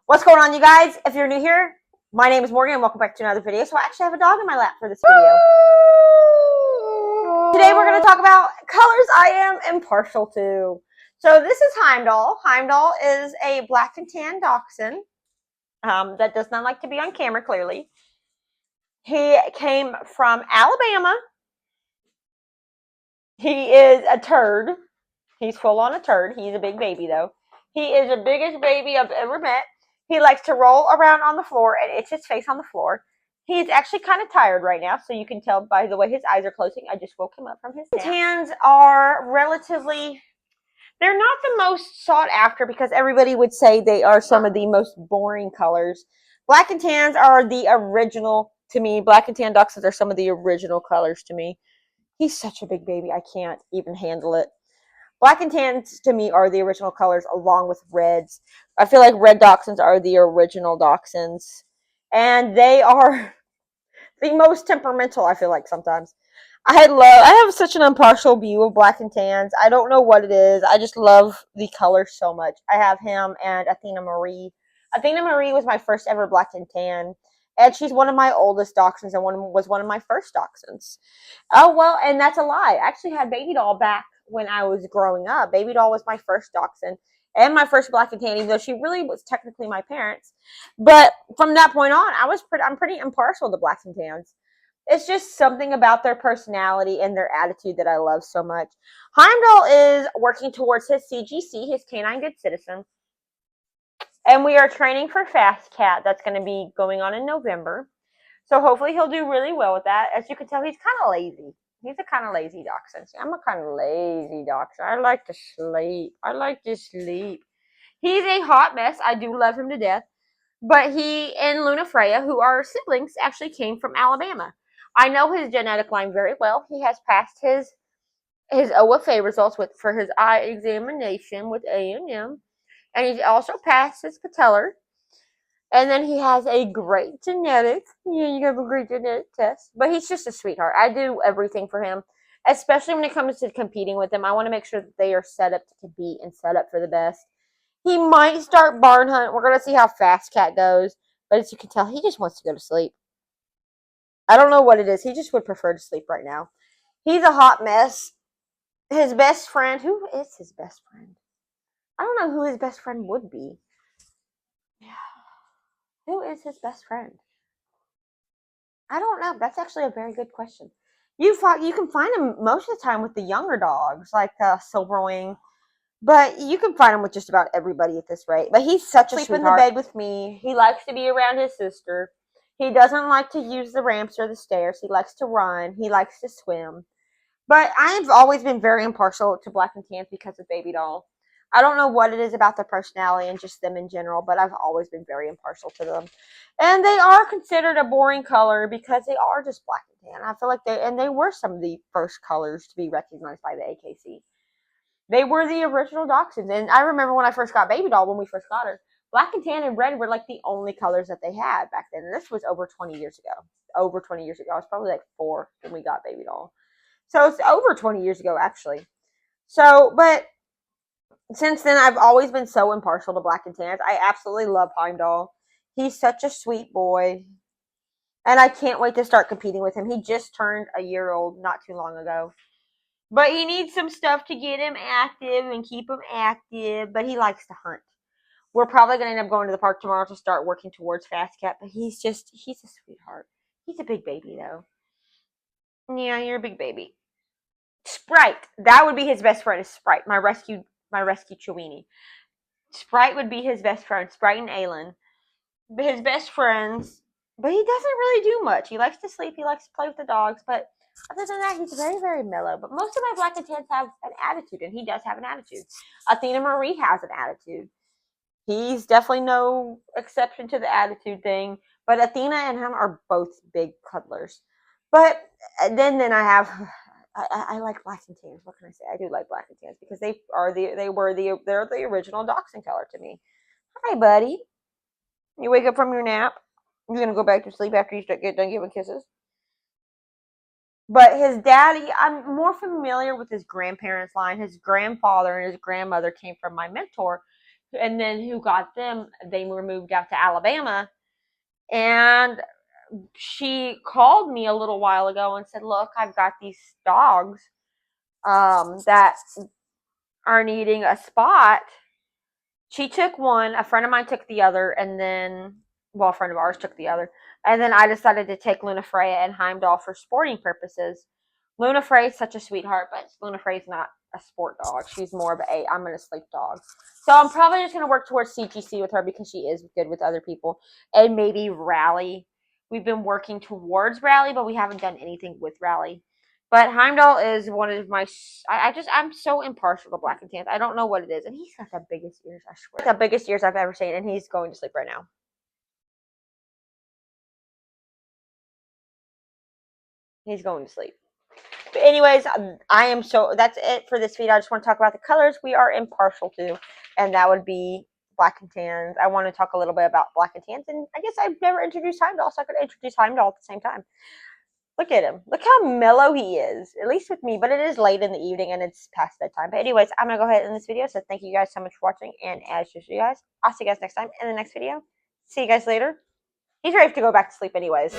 What's going on, you guys? If you're new here, my name is Morgan and welcome back to another video. So I actually have a dog in my lap for this video. Today we're going to talk about colors I am impartial to. So this is Heimdall. Heimdall is a black and tan dachshund that does not like to be on camera, clearly. He came from Alabama. He is a turd. He's full on a turd. He's a big baby, though. He is the biggest baby I've ever met. He likes to roll around on the floor and itch his face on the floor. He's actually kind of tired right now, so you can tell by the way his eyes are closing. I just woke him up from his nap. Tans are relatively, they're not the most sought after because everybody would say they are some of the most boring colors. Black and tans are the original to me. Black and tan dachshunds are some of the original colors to me. He's such a big baby. I can't even handle it. Black and tans to me are the original colors along with reds. I feel like red dachshunds are the original dachshunds. And they are the most temperamental, I feel like sometimes. I have such an impartial view of black and tans. I don't know what it is. I just love the colors so much. I have him and Athena Marie. Athena Marie was my first ever black and tan. And she's one of my oldest dachshunds and was one of my first dachshunds. Oh, well, and that's a lie. I actually had Baby Doll back when I was growing up. Baby Doll was my first dachshund and my first black and tan, even though she really was technically my parents. But from that point on, I'm pretty impartial to blacks and tans. It's just something about their personality and their attitude that I love so much. Heimdall is working towards his CGC, his Canine Good Citizen. And we are training for Fast Cat. That's going to be going on in November. So hopefully he'll do really well with that. As you can tell, he's kind of lazy. He's a kind of lazy dachshund. I'm a kind of lazy dachshund. I like to sleep. He's a hot mess. I do love him to death. But he and Luna Freya, who are siblings, actually came from Alabama. I know his genetic line very well. He has passed his OFA results for his eye examination with A&M. And he's also passed his patellar. And then he has a great genetic. Yeah, you have a great genetic test. But he's just a sweetheart. I do everything for him, especially when it comes to competing with him. I want to make sure that they are set up to compete and set up for the best. He might start barn hunt. We're going to see how Fast Cat goes. But as you can tell, he just wants to go to sleep. I don't know what it is. He just would prefer to sleep right now. He's a hot mess. His best friend. Who is his best friend? I don't know who his best friend would be. Who is his best friend? I don't know. That's actually a very good question. You can find him most of the time with the younger dogs, like Silverwing, but you can find him with just about everybody at this rate. But he's such a sweetheart. Sleep in the bed with me. He likes to be around his sister. He doesn't like to use the ramps or the stairs. He likes to run. He likes to swim. But I've always been very impartial to black and tans because of Baby Doll. I don't know what it is about their personality and just them in general, but I've always been very impartial to them. And they are considered a boring color because they are just black and tan. I feel like they were some of the first colors to be recognized by the AKC. They were the original dachshunds. And I remember when I first got Baby Doll, when we first got her, black and tan and red were like the only colors that they had back then. And this was over 20 years ago. Over 20 years ago. I was probably like 4 when we got Baby Doll. So it's over 20 years ago, actually. So, but since then, I've always been so impartial to black and tans. I absolutely love Heimdall. He's such a sweet boy. And I can't wait to start competing with him. He just turned a year old not too long ago. But he needs some stuff to get him active and keep him active. But he likes to hunt. We're probably going to end up going to the park tomorrow to start working towards Fast Cat. But he's a sweetheart. He's a big baby, though. Yeah, you're a big baby. Sprite. That would be his best friend, is Sprite, my rescue Chiweenie. Sprite would be his best friend, Sprite and Aylin. His best friends, but he doesn't really do much. He likes to sleep, he likes to play with the dogs, but other than that, he's very, very mellow. But most of my black and tans have an attitude, and he does have an attitude. Athena Marie has an attitude. He's definitely no exception to the attitude thing, but Athena and him are both big cuddlers. But then I have... I like black and tans. What can I say? I do like black and tans because they're the original dachshund color to me. Hi, buddy. You wake up from your nap. You're gonna go back to sleep after you get done giving kisses. But his daddy, I'm more familiar with his grandparents' line. His grandfather and his grandmother came from my mentor, and then who got them, they were moved out to Alabama. And she called me a little while ago and said, look, I've got these dogs that are needing a spot. She took one, a friend of mine took the other, and then, well, a friend of ours took the other. And then I decided to take Luna Freya and Heimdall for sporting purposes. Luna Frey is such a sweetheart, but Luna Frey is not a sport dog. She's more of a I'm going to sleep dog. So I'm probably just going to work towards CGC with her because she is good with other people. And maybe Rally. We've been working towards Rally, but we haven't done anything with Rally. But Heimdall is one of my. I'm so impartial to Black and Tans. I don't know what it is, and he's got the biggest ears. I swear, the biggest ears I've ever seen, and he's going to sleep right now. He's going to sleep. But anyways, that's it for this video. I just want to talk about the colors we are impartial to, and that would be Black and Tans. I want to talk a little bit about Black and Tans, and I guess I've never introduced Heimdall, so I could introduce Heimdall at the same time. Look at him. Look how mellow he is, at least with me, but it is late in the evening and it's past bedtime. But anyways, I'm going to go ahead and end this video, so thank you guys so much for watching, and as usual, guys, I'll see you guys next time in the next video. See you guys later. He's ready to go back to sleep anyways.